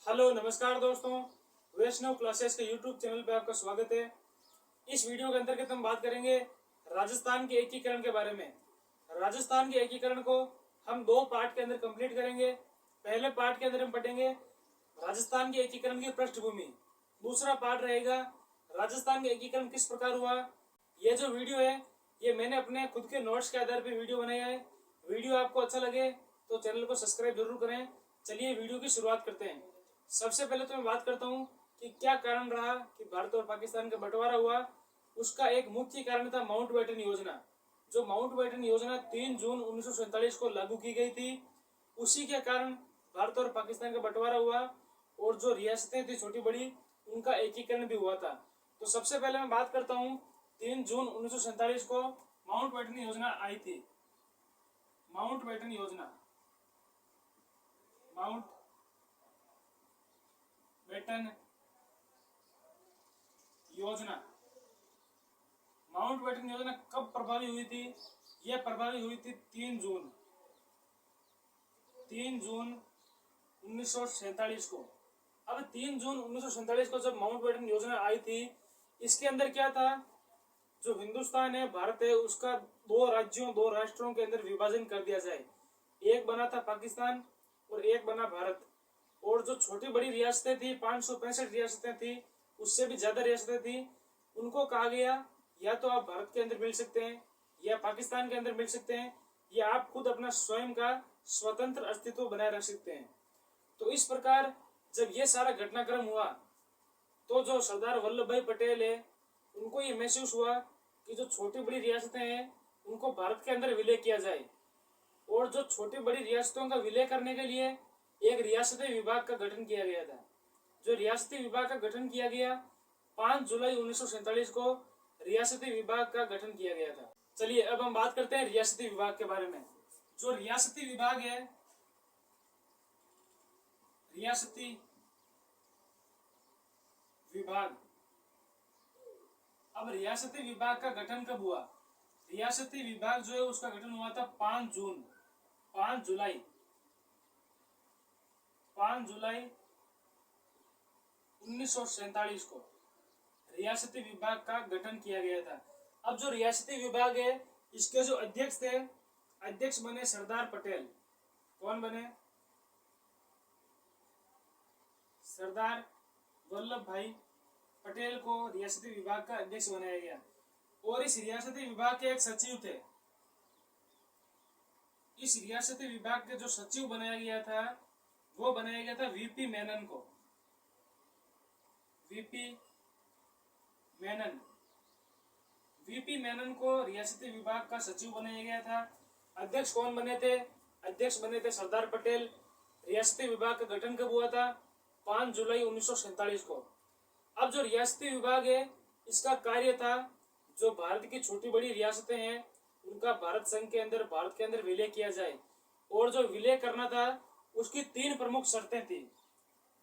Hello नमस्कार दोस्तों, वैष्णव classes के यूट्यूब चैनल पे आपका स्वागत है। इस वीडियो के अंतर्गत हम बात करेंगे राजस्थान के एकीकरण के बारे में। राजस्थान के एकीकरण को हम दो पार्ट के अंदर कंप्लीट करेंगे। पहले पार्ट के अंदर हम पढ़ेंगे राजस्थान के एकीकरण की पृष्ठभूमि। दूसरा पार्ट रहेगा राजस्थान का एकीकरण किस प्रकार हुआ। ये जो वीडियो है ये मैंने अपने खुद के नोट्स के आधार पर वीडियो बनाया है। वीडियो आपको अच्छा लगे तो चैनल को सब्सक्राइब जरूर करें। चलिए वीडियो की शुरुआत करते हैं। सबसे पहले तो मैं बात करता हूँ कि क्या कारण रहा कि भारत और पाकिस्तान का बंटवारा हुआ। उसका एक मुख्य कारण था माउंटबेटन योजना। जो माउंटबेटन योजना 3 जून 1947 को लागू की गई थी, उसी के कारण भारत और पाकिस्तान का बंटवारा हुआ और जो रियासतें थी छोटी बड़ी उनका एकीकरण भी हुआ था। तो सबसे पहले मैं बात करता हूँ 3 जून 1947 को माउंटबेटन योजना आई थी। माउंटबेटन योजना, माउंटबेटन योजना, माउंटबेटन योजना कब प्रभावी हुई थी? यह प्रभावी हुई थी 3 जून 1947 को। अब 3 जून 1947 को जब माउंटबेटन योजना आई थी, इसके अंदर क्या था, जो हिंदुस्तान है, भारत है, उसका दो राज्यों दो राष्ट्रों के अंदर विभाजन कर दिया जाए। एक बना था पाकिस्तान और एक बना भारत। और जो छोटी बड़ी रियासतें थी, 565 रियासतें थी, उससे भी ज्यादा रियासतें थी, उनको कहा गया या तो आप भारत के अंदर मिल सकते हैं या पाकिस्तान के अंदर मिल सकते हैं, या आप खुद अपना स्वयं का स्वतंत्र अस्तित्व बनाए रख सकते हैं। तो इस प्रकार जब ये सारा घटनाक्रम हुआ तो जो सरदार वल्लभ भाई पटेल है, उनको ये महसूस हुआ कि जो छोटी बड़ी रियासतें हैं उनको भारत के अंदर विलय किया जाए। और जो छोटी बड़ी रियासतों का विलय करने के लिए एक रियासती विभाग का गठन किया गया था। जो रियासती विभाग का गठन किया गया 5 जुलाई 1947 को रियासती विभाग का गठन किया गया था। चलिए अब हम बात करते हैं रियासती विभाग के बारे में। जो रियासती विभाग है, रियासती विभाग, अब रियासती विभाग का गठन कब हुआ? रियासती विभाग जो है उसका गठन हुआ था 5 जुलाई 1947 को रियासती विभाग का गठन किया गया था। अब जो रियासती विभाग है, इसके जो अध्यक्ष थे, अध्यक्ष बने सरदार पटेल। कौन बने? सरदार वल्लभ भाई पटेल को रियासती विभाग का अध्यक्ष बनाया गया। और इस रियासती विभाग के एक सचिव थे। इस रियासती विभाग के जो सचिव बनाया गया था वो बनाया गया था वीपी मेनन को। वीपी मेनन को रियासती विभाग का सचिव बनाया गया था। अध्यक्ष कौन बने थे? अध्यक्ष बने थे सरदार पटेल। रियासती विभाग का गठन कब हुआ था? 5 जुलाई 1947 को। अब जो रियासती विभाग है, इसका कार्य था जो भारत की छोटी बड़ी रियासतें हैं उनका भारत संघ के अंदर, भारत के अंदर विलय किया जाए। और जो विलय करना था उसकी 3 प्रमुख शर्तें थी।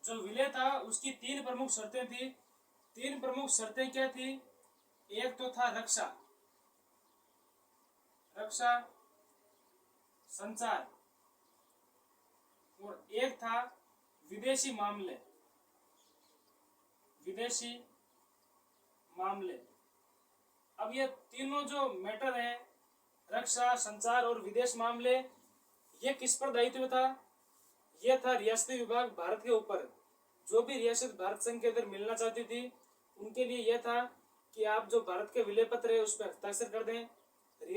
जो विलय था उसकी 3 प्रमुख शर्तें थी। 3 प्रमुख शर्तें क्या थी? एक तो था रक्षा, संचार, और एक था विदेशी मामले। अब ये तीनों जो मैटर है, रक्षा, संचार और विदेश मामले, ये किस पर दायित्व था? ये था रियासती विभाग भारत के ऊपर। जो भी रियासत भारत संघ के अंदर मिलना चाहती थी उनके लिए यह था कि आप जो भारत के विलय पत्र है उस पर हस्ताक्षर कर दें।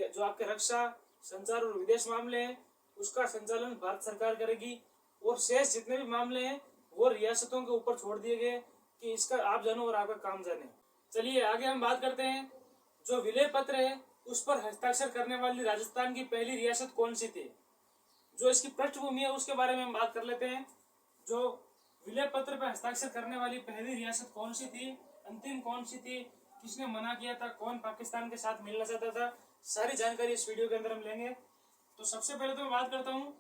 जो आपके रक्षा, संचार और विदेश मामले हैं उसका संचालन भारत सरकार करेगी, और शेष जितने भी मामले हैं वो रियासतों के ऊपर छोड़ दिए गए कि इसका आप जानो और आपका काम जाने। चलिए आगे हम बात करते हैं। जो विलय पत्र है उस पर हस्ताक्षर करने वाली राजस्थान की पहली रियासत कौन सी थी? जो इसकी पृष्ठभूमि है उसके बारे में हम बात कर लेते हैं। जो विलय पत्र पर हस्ताक्षर करने वाली पहली रियासत कौन सी थी, अंतिम कौन सी थी, किसने मना किया था, कौन पाकिस्तान के साथ मिलना चाहता था, सारी जानकारी इस वीडियो के अंदर हम लेंगे। तो सबसे पहले तो मैं बात करता हूँ,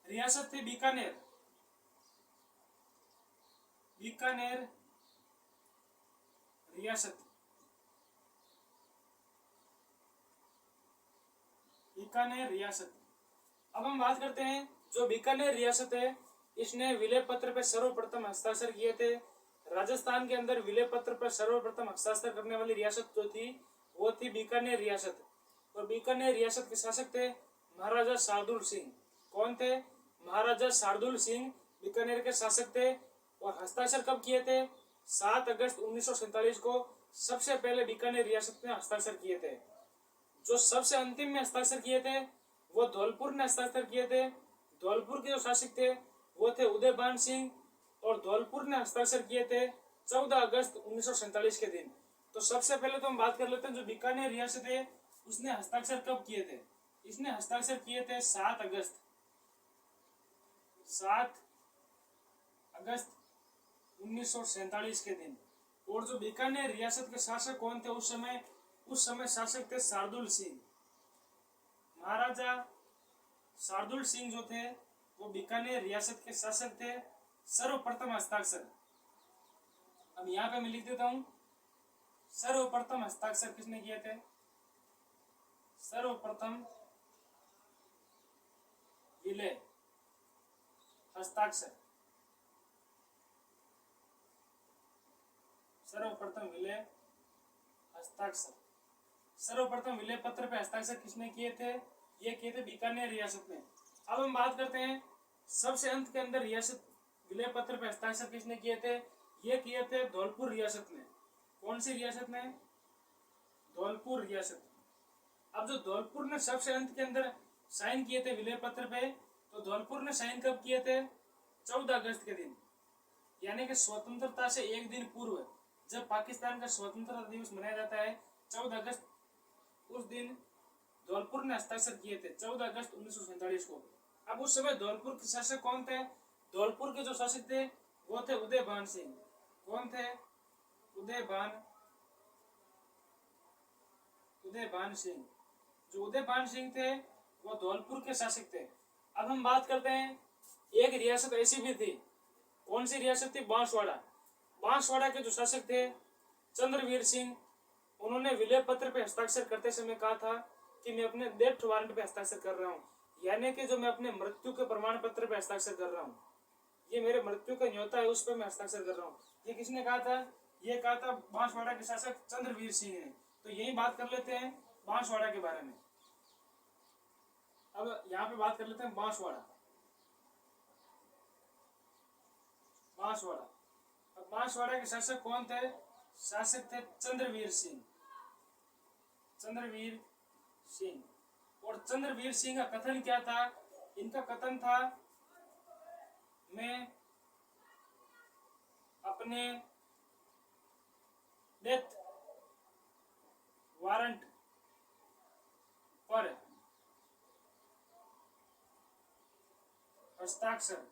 रियासत थी बीकानेर रियासत। बीकानेर रियासत। अब हम बात करते हैं जो बीकानेर रियासत है इसने विलय पत्र पर सर्वप्रथम हस्ताक्षर किए थे। राजस्थान के अंदर विलय पत्र पर सर्वप्रथम हस्ताक्षर करने वाली रियासत जो थी वो थी बीकानेर रियासत। और बीकानेर रियासत के शासक थे महाराजा शार्दुल सिंह। कौन थे? महाराजा शार्दुल सिंह बीकानेर के शासक थे। और हस्ताक्षर कब किए थे? 7 अगस्त 1947 को सबसे पहले बीकानेर रियासत में हस्ताक्षर किए थे। जो सबसे अंतिम में हस्ताक्षर किए थे वो धौलपुर ने हस्ताक्षर किए थे। धौलपुर के जो शासक थे वो थे उदयभान सिंह। और धौलपुर ने हस्ताक्षर किए थे 14 अगस्त 1947 के दिन। तो सबसे पहले तो हम बात कर लेते हैं जो बीकानेर रियासत है उसने हस्ताक्षर कब किए थे। इसने हस्ताक्षर किए थे 7 अगस्त 1947 के दिन। और जो बीकानेर रियासत के शासक कौन थे उस समय शासक थे शार्दुल सिंह। महाराजा शार्दुल सिंह जो थे वो बीकानेर रियासत के शासक थे। सर्वप्रथम हस्ताक्षर, अब यहाँ पे मैं लिख देता हूं, सर्वप्रथम हस्ताक्षर किसने किए थे? सर्वप्रथम विलय हस्ताक्षर, सर्वप्रथम विलय हस्ताक्षर, सर्वप्रथम विलय पत्र पे हस्ताक्षर किसने किए थे? ये किए थे बीकानेर रियासत में। अब हम बात करते हैं सबसे अंत के अंदर रियासत विलय पत्र पे हस्ताक्षर किसने किए थे? ये किए थे धौलपुर रियासत में। कौन सी रियासत में? धौलपुर रियासत। अब जो धौलपुर ने सबसे अंत के अंदर साइन किए थे विलय पत्र पे, तो धौलपुर ने साइन कब किए थे? 14 अगस्त के दिन, यानी कि स्वतंत्रता से एक दिन पूर्व जब पाकिस्तान का स्वतंत्रता दिवस मनाया जाता है 14 अगस्त, उस दिन धौलपुर ने हस्ताक्षर किए थे 14 अगस्त 1947 को। अब उस समय धौलपुर के शासक कौन थे? धौलपुर के जो शासक थे वो थे उदयभान सिंह। कौन थे? उदयभान सिंह। जो उदयभान सिंह थे वो धौलपुर के शासक थे। अब हम बात करते हैं एक रियासत ऐसी भी थी। कौन सी रियासत थी? बांसवाड़ा। बांसवाड़ा के जो शासक थे चंद्रवीर सिंह, उन्होंने विलय पत्र पे हस्ताक्षर करते समय कहा था कि मैं अपने डेथ वारंट पे हस्ताक्षर कर रहा हूँ, यानी कि जो मैं अपने मृत्यु के प्रमाण पत्र पे हस्ताक्षर कर रहा हूँ, ये मेरे मृत्यु का न्योता है, उस पर मैं हस्ताक्षर कर रहा हूँ। ये किसने कहा था? ये कहा था बांसवाड़ा के शासक चंद्रवीर सिंह ने। तो यही बात कर लेते हैं बांसवाड़ा के बारे में। अब यहाँ पे बात कर लेते हैं बांसवाड़ा। अब बांसवाड़ा के शासक कौन थे? शासक थे चंद्रवीर सिंह। और चंद्रवीर सिंह का कथन क्या था? इनका कथन था, मैं अपने डेथ वारंट पर हस्ताक्षर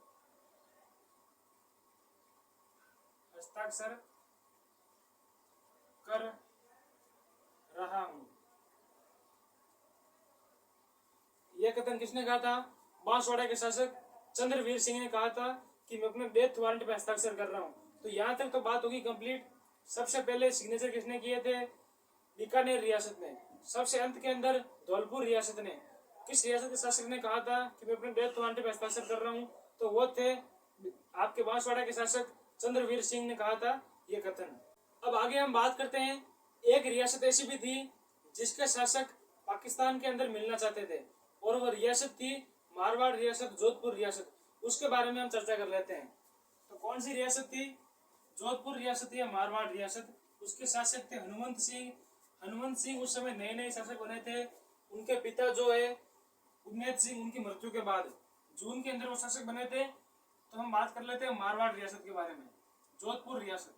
कर रहा हूं। यह कथन किसने कहा था? बांसवाड़ा के शासक चंद्रवीर सिंह ने कहा था कि मैं अपने डेथ वारंट पे हस्ताक्षर कर रहा हूं। तो यहां तक तो बात होगी कंप्लीट। सबसे पहले सिग्नेचर किसने किए थे? बीकानेर रियासत ने। सबसे अंत के अंदर धौलपुर रियासत ने। किस रियासत के शासक ने कहा था कि मैं अपने डेथ वारंट पे हस्ताक्षर कर रहा हूं? तो वो थे आपके बांसवाड़ा के शासक चंद्रवीर सिंह ने कहा था ये कथन। अब आगे हम बात करते हैं एक रियासत ऐसी भी थी जिसके शासक पाकिस्तान के अंदर मिलना चाहते थे, और वो रियासत थी मारवाड़ रियासत, जोधपुर रियासत। उसके बारे में हम चर्चा कर लेते हैं। तो कौन सी रियासत थी? जोधपुर रियासत या मारवाड़ रियासत। उसके शासक थे हनुमंत सिंह। हनुमंत सिंह उस समय नए नए शासक बने थे। उनके पिता जो है उम्मेद सिंह, उनकी मृत्यु के बाद जून के अंदर वो शासक बने थे। तो हम बात कर लेते हैं मारवाड़ रियासत के बारे में। जोधपुर रियासत।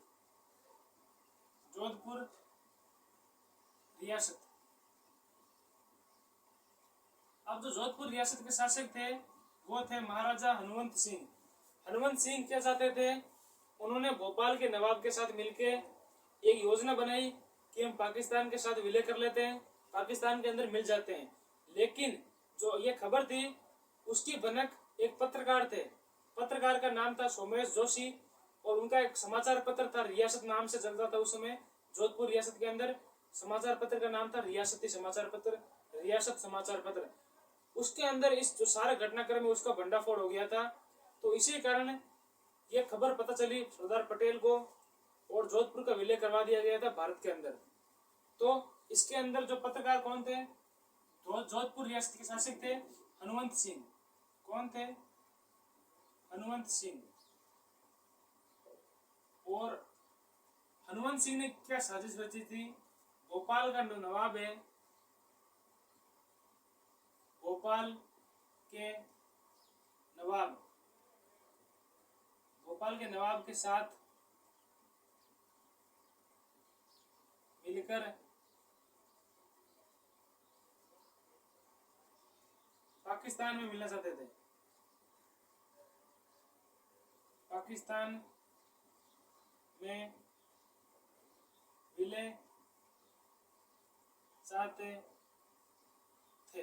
अब जो जोधपुर रियासत के शासक थे वो थे महाराजा हनुमंत सिंह। हनुमंत सिंह क्या चाहते थे? उन्होंने भोपाल के नवाब के साथ मिलके एक योजना बनाई कि हम पाकिस्तान के साथ विलय कर लेते हैं, पाकिस्तान के अंदर मिल जाते हैं। लेकिन जो ये खबर थी उसकी भनक एक पत्रकार थे। पत्रकार का नाम था सोमेश जोशी, और उनका एक समाचार पत्र था, रियासत नाम से चलता था उस समय। जोधपुर रियासत के अंदर समाचार पत्र का नाम था रियासती समाचार पत्र, रियासत समाचार पत्र। उसके अंदर इस जो सारा घटनाक्रम है उसका भंडाफोड़ हो गया था। तो इसी कारण ये खबर पता चली सरदार पटेल को और जोधपुर का विलय करवा दिया गया था भारत के अंदर। तो इसके अंदर जो पत्रकार कौन थे, जोधपुर रियासत के शासक थे हनुमंत सिंह। कौन थे? हनुमंत सिंह। और हनुमंत सिंह ने क्या साजिश रची थी? भोपाल का नवाब है, भोपाल के नवाब, भोपाल के नवाब के साथ मिलकर पाकिस्तान में मिलना चाहते थे। पाकिस्तान में विलय चाहते थे।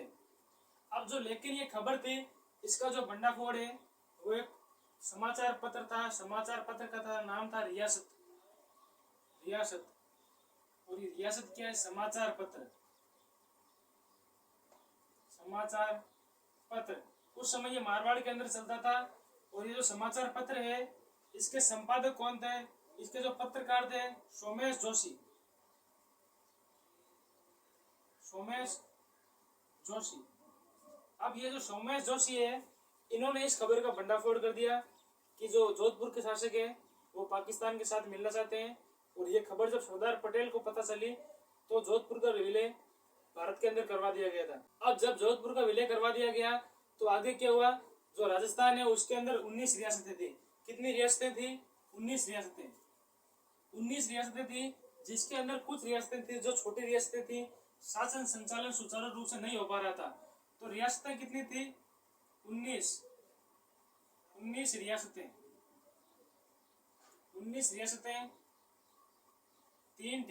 अब जो लेकिन ये खबर थी, इसका जो भंडाफोड़ है वो एक समाचार पत्र था। समाचार पत्र का नाम था रियासत। रियासत। और ये रियासत क्या है? समाचार पत्र। समाचार पत्र उस समय ये मारवाड़ के अंदर चलता था। और ये जो समाचार पत्र है इसके संपादक कौन थे? इसके जो पत्रकार थे सोमेश जोशी। सोमेश जोशी। अब ये जो सोमेश जोशी है, इन्होंने इस खबर का भंडाफोड़ कर दिया कि जो जोधपुर के शासक है वो पाकिस्तान के साथ मिलना चाहते हैं। और ये खबर जब सरदार पटेल को पता चली तो जोधपुर का विलय भारत के अंदर करवा दिया गया था। अब जब जोधपुर का विलय करवा दिया गया तो आगे क्या हुआ? जो राजस्थान है उसके अंदर 19 रियासतें थी। कितनी रियासतें थी? 19 रियासतें। 19 रियासतें थी, जिसके अंदर कुछ रियासतें थी जो छोटी रियासतें थी, शासन संचालन सुचारू रूप से नहीं हो पा रहा था। तो रियासतें कितनी थी? 19 रियासतें। 19 रियासतें, 3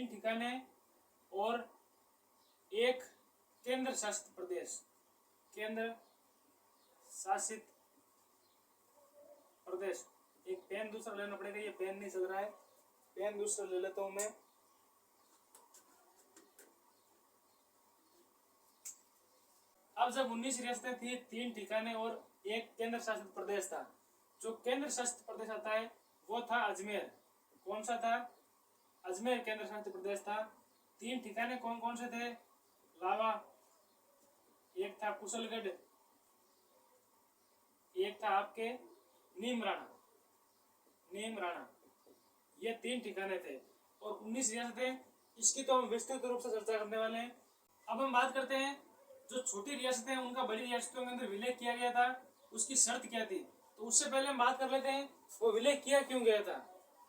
ठिकाने और एक केंद्र शासित प्रदेश। केंद्र शासित प्रदेश। एक पेन दूसरा लेना पड़ेगा, ये पेन नहीं चल रहा है, पेन दूसरा ले लेता हूं मैं। अब जब 19 रियासतें थी, 3 ठिकाने और एक केंद्र शासित प्रदेश था। जो केंद्र शासित प्रदेश आता है वो था अजमेर। कौन सा था? अजमेर केंद्र शासित प्रदेश था। 3 ठिकाने कौन कौन से थे? लावा, एक था कुशलगढ़, एक था आपके नीमराणा। ये 3 ठिकाने थे और 19 रियासतें। इसकी तो हम विस्तृत रूप से चर्चा करने वाले हैं। अब हम बात करते हैं जो छोटी रियासतें हैं उनका बड़ी रियासतों के अंदर विलय किया गया था, उसकी शर्त क्या थी। तो उससे पहले हम बात कर लेते हैं वो विलय किया क्यों गया था।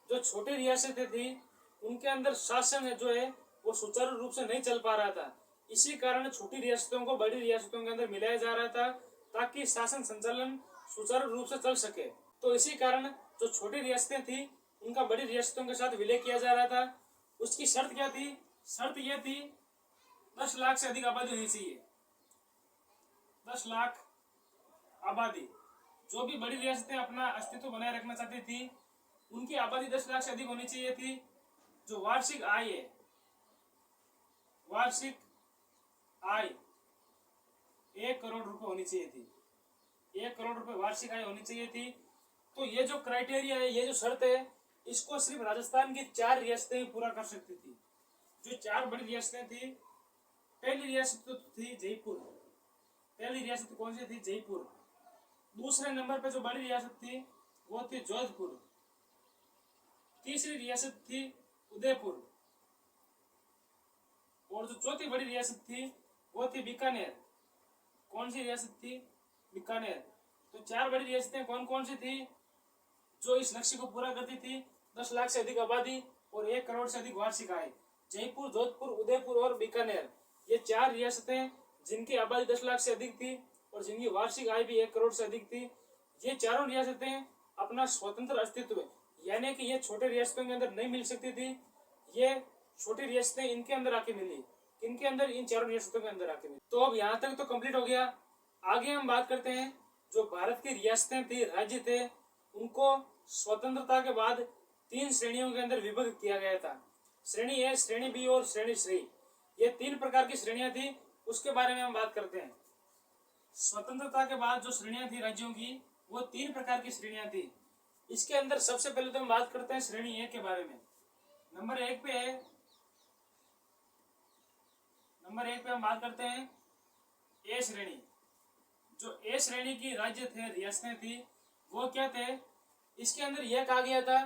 जो छोटी रियासतें थी उनके अंदर शासन जो है वो सुचारू रूप से नहीं चल पा रहा था। इसी कारण छोटी रियासतों को बड़ी रियासतों के अंदर मिलाया जा रहा था ताकि शासन संचालन सुचारू रूप से चल सके। तो इसी कारण जो छोटी रियासतें थी उनका बड़ी रियासतों के साथ विलय किया जा रहा था। उसकी शर्त क्या थी? शर्त यह थी 10 लाख से अधिक आबादी होनी चाहिए। 10 लाख आबादी। जो भी बड़ी रियासतें अपना अस्तित्व बनाए रखना चाहती थी उनकी आबादी 10 लाख से अधिक होनी चाहिए थी। जो वार्षिक आय है, वार्षिक आय 1 करोड़ रुपए होनी चाहिए थी। 1 करोड़ रुपए वार्षिक आय होनी चाहिए थी। तो ये जो क्राइटेरिया है, ये जो शर्त है, इसको सिर्फ राजस्थान की 4 रियासतें ही पूरा कर सकती थी। जो 4 बड़ी रियासतें थी, पहली रियासत तो थी जयपुर। पहली रियासत कौन सी थी? जयपुर। दूसरे नंबर पे जो बड़ी रियासत थी वो थी जोधपुर। तीसरी रियासत थी उदयपुर। और जो चौथी बड़ी रियासत थी वो थी बीकानेर। कौन सी रियासत थी? बीकानेर। तो 4 बड़ी रियासतें कौन कौन सी थी जो इस लक्ष्य को पूरा करती थी? 10 लाख से अधिक आबादी और 1 करोड़ से अधिक वार्षिक आय। जयपुर, जोधपुर, उदयपुर और बीकानेर, ये 4 रियासतें जिनकी आबादी 10 लाख से अधिक थी और जिनकी वार्षिक आय भी 1 करोड़ से अधिक थी। ये चारों रियासतें अपना स्वतंत्र अस्तित्व, यानी कि ये छोटे रियासतों के अंदर नहीं मिल सकती थी, ये छोटी रियासतें इनके अंदर आके मिली। इनके अंदर, इन चारों रियासतों के अंदर आके मिली। तो अब यहाँ तक तो कंप्लीट हो गया। आगे हम बात करते हैं जो भारत की रियासतें थी, राज्य थे, उनको स्वतंत्रता के बाद 3 श्रेणियों के अंदर विभक्त किया गया था। श्रेणी ए, श्रेणी बी और श्रेणी सी। ये 3 प्रकार की श्रेणियां थी, उसके बारे में हम बात करते हैं। स्वतंत्रता के बाद जो श्रेणियां थी राज्यों की, वो 3 प्रकार की श्रेणियां थी। इसके अंदर सबसे पहले तो हम बात करते हैं श्रेणी 1 के बारे में। नंबर 1 पे हम बात करते हैं ए श्रेणी। जो ए श्रेणी की राज्य थे, रियासतें थी, वो क्या थे, इसके अंदर यह कहा गया था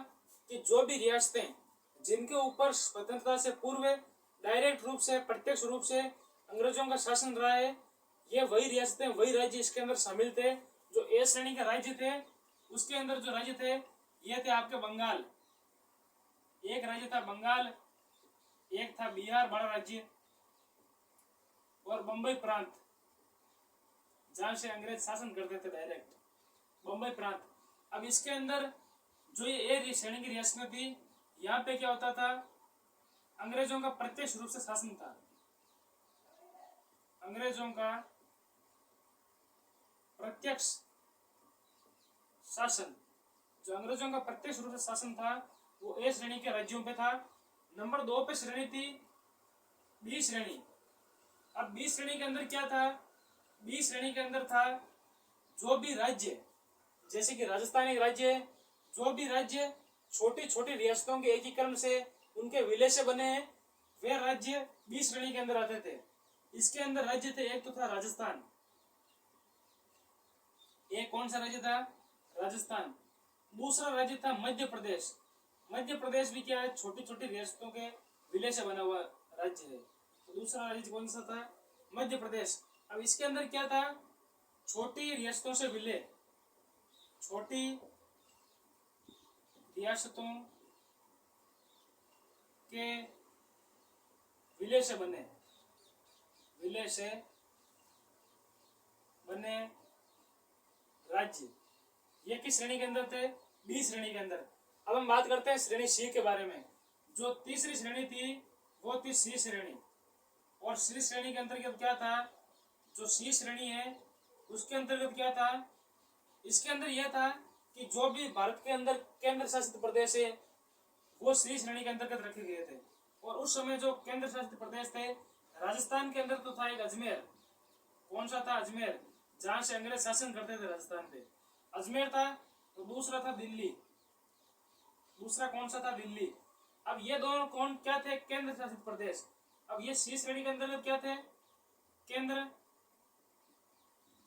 कि जो भी रियासतें जिनके ऊपर स्वतंत्रता से पूर्व डायरेक्ट रूप से, प्रत्यक्ष रूप से अंग्रेजों का शासन रहा है, ये वही रियासतें, वही राज्य इसके अंदर शामिल थे। जो ए श्रेणी के राज्य थे, उसके अंदर जो राज्य थे, ये थे आपके बंगाल, एक राज्य था बंगाल, एक था बिहार बड़ा राज्य, और बंबई प्रांत, जहां से अंग्रेज शासन करते थे डायरेक्ट, बंबई प्रांत। अब इसके अंदर जो ये ए श्रेणी की रियासतें थी, यहाँ पे क्या होता था, अंग्रेजों का प्रत्यक्ष रूप से शासन था। अंग्रेजों का प्रत्यक्ष शासन, जो अंग्रेजों का प्रत्यक्ष रूप से शासन था, वो ए श्रेणी के राज्यों पे था। नंबर 2 पे श्रेणी थी बी श्रेणी। अब बी श्रेणी के अंदर क्या था, बी श्रेणी के अंदर था जो भी राज्य, जैसे कि राजस्थान एक राज्य है, जो भी राज्य छोटी छोटी रियासतों के एकीकरण से, उनके विलय से बने हैं, वे राज्य बी श्रेणी के अंदर आते थे। इसके अंदर राज्य थे, एक तो था राजस्थान, एक कौन सा राज्य था, राजस्थान। दूसरा राज्य था मध्य प्रदेश। मध्य प्रदेश भी क्या है, छोटी छोटी रियासतों के विलय से बना हुआ राज्य है। तो दूसरा राज्य कौन सा था, मध्य प्रदेश। अब इसके अंदर क्या था, छोटी रियासतों से विलय, छोटी रियासतों के विलय से बने, विलय से बने राज्य, ये किस श्रेणी के अंदर थे, बी श्रेणी के अंदर। अब हम बात करते हैं श्रेणी सी के बारे में। जो तीसरी श्रेणी थी, वो थी सी श्रेणी। और सी श्रेणी के अंतर्गत क्या था, जो सी श्रेणी है, उसके अंतर्गत क्या था, इसके अंदर यह था कि जो भी भारत के अंदर केंद्र शासित प्रदेश है, वो सी श्रेणी के अंतर्गत रखे गए थे। और उस समय जो केंद्र शासित प्रदेश थे, राजस्थान के अंदर तो था एक अजमेर। कौन सा था, अजमेर, जहां से अंग्रेज शासन करते थे राजस्थान पे, अजमेर था। तो दूसरा था दिल्ली, दूसरा कौन सा था, दिल्ली। अब ये दोनों कौन क्या थे, केंद्र शासित प्रदेश। अब ये सी श्रेणी के अंतर्गत क्या थे, केंद्र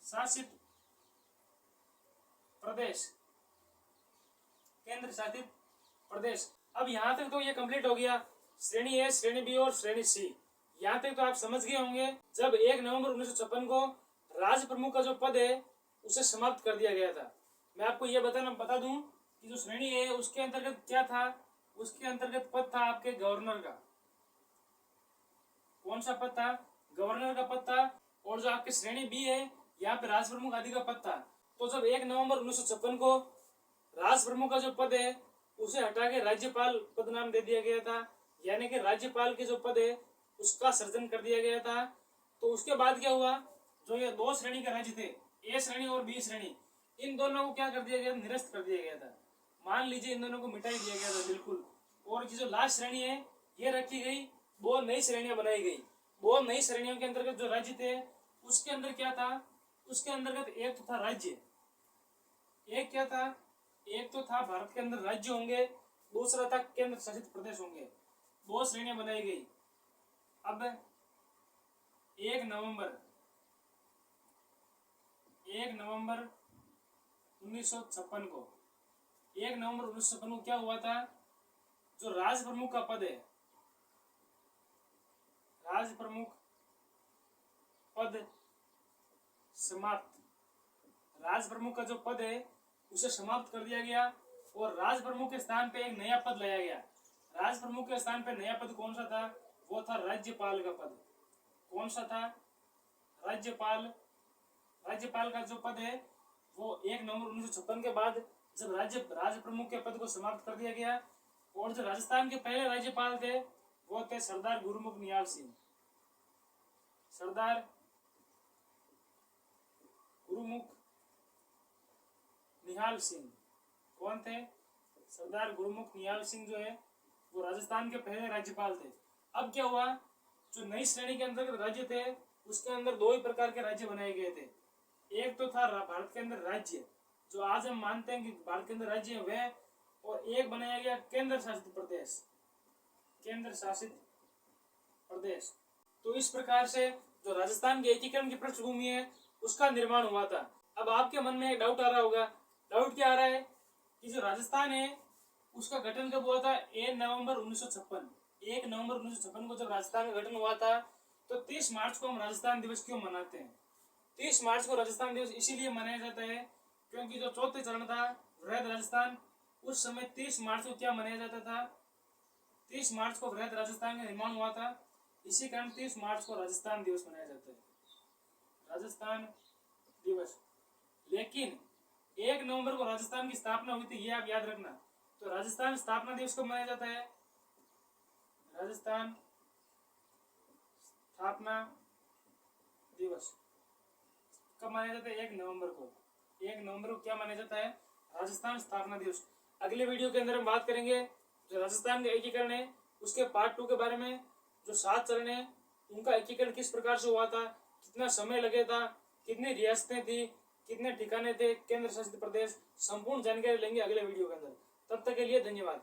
शासित प्रदेश, केंद्र शासित प्रदेश। अब यहां तक तो ये कंप्लीट हो गया, श्रेणी ए, श्रेणी बी और श्रेणी सी। यहां तक तो आप समझ गए होंगे। जब 1 नवंबर 1956 को राज प्रमुख का जो पद है, उसे समाप्त कर दिया गया था। मैं आपको यह बता दूं कि जो श्रेणी है, उसके अंतर्गत क्या था, उसके अंतर्गत पद था आपके गवर्नर का। कौन सा पद था, गवर्नर का पद था। और जो आपकी श्रेणी बी है, यहाँ पे राज प्रमुख आदि का पद था। तो जब 1 नवंबर 1956 को राज प्रमुख का जो पद है, उसे हटा के राज्यपाल पद नाम दे दिया गया था, यानी कि राज्यपाल के जो पद है, उसका सृजन कर दिया गया था। तो उसके बाद क्या हुआ, जो ये 2 श्रेणी के राज्य थे, ए श्रेणी और बी श्रेणी, इन दोनों को क्या कर दिया गया, निरस्त कर दिया गया था। मान लीजिए इन दोनों को मिटाई दिया गया था बिल्कुल। और जो लास्ट श्रेणी है, ये रखी गई, 2 नई श्रेणियां बनाई गई। 2 नई श्रेणियों के अंतर्गत जो राज्य थे, उसके अंदर क्या था, उसके अंतर्गत एक तो था राज्य, एक क्या था, एक तो था भारत के अंदर राज्य होंगे, दूसरा था केंद्र शासित प्रदेश होंगे। 2 श्रेणियां बनाई गई। अब 1 नवंबर 1956 को, 1 नवंबर 1956 को क्या हुआ था, जो राज प्रमुख का पद है, राज प्रमुख पद समाप्त, राज प्रमुख का जो पद है, उसे समाप्त कर दिया गया। और राज प्रमुख के स्थान पे एक नया पद लाया गया। राज प्रमुख के स्थान पे नया पद कौन सा था, वो था राज्यपाल का पद। कौन सा था, राज्यपाल। राज्यपाल का जो पद है, वो 1 नवंबर 1956 के बाद जब राज प्रमुख के पद को समाप्त कर दिया गया। और जो राजस्थान के पहले राज्यपाल थे, वो थे सरदार गुरुमुख निहाल सिंह। सरदार गुरुमुख निहाल सिंह कौन थे, सरदार गुरुमुख निहाल सिंह जो है, वो राजस्थान के पहले राज्यपाल थे। अब क्या हुआ, जो नई श्रेणी के अंतर्गत राज्य थे, उसके अंदर 2 ही प्रकार के राज्य बनाए गए थे। एक तो था भारत के अंदर राज्य, जो आज हम मानते हैं कि भारत के अंदर राज्य है वह, और एक बनाया गया केंद्र शासित प्रदेश, केंद्र शासित प्रदेश। तो इस प्रकार से जो राजस्थान के एकीकरण की पृष्ठभूमि है उसका निर्माण हुआ था। अब आपके मन में एक डाउट आ रहा होगा, डाउट क्या आ रहा है कि जो राजस्थान है उसका गठन कब हुआ था? 1 नवंबर 1956। 1 नवंबर 1956 को जब राजस्थान का गठन हुआ था, तो 30 मार्च को हम राजस्थान दिवस क्यों मनाते हैं? 30 मार्च को राजस्थान दिवस इसीलिए मनाया जाता है क्योंकि जो चौथे चरण था वृहद राजस्थान, उस समय 30 मार्च को क्या मनाया जाता था? 30 मार्च को वृहद राजस्थान का निर्माण हुआ था, इसी कारण 30 मार्च को राजस्थान दिवस मनाया जाता है, राजस्थान दिवस। लेकिन 1 नवंबर को राजस्थान की स्थापना हुई थी, ये आप याद रखना। तो राजस्थान स्थापना दिवस कब मनाया जाता है? राजस्थान स्थापना दिवस कब मनाया जाता है? 1 नवंबर को। 1 नवंबर को क्या मनाया जाता है? राजस्थान स्थापना दिवस। अगले वीडियो के अंदर हम बात करेंगे जो राजस्थान का एकीकरण है उसके पार्ट 2 के बारे में। जो 7 चरण है उनका एकीकरण किस प्रकार से हुआ था, कितना समय लगे था, कितनी रियासतें थी, कितने ठिकाने थे, केंद्र शासित प्रदेश, संपूर्ण जानकारी लेंगे अगले वीडियो के अंदर। तब तक के लिए धन्यवाद।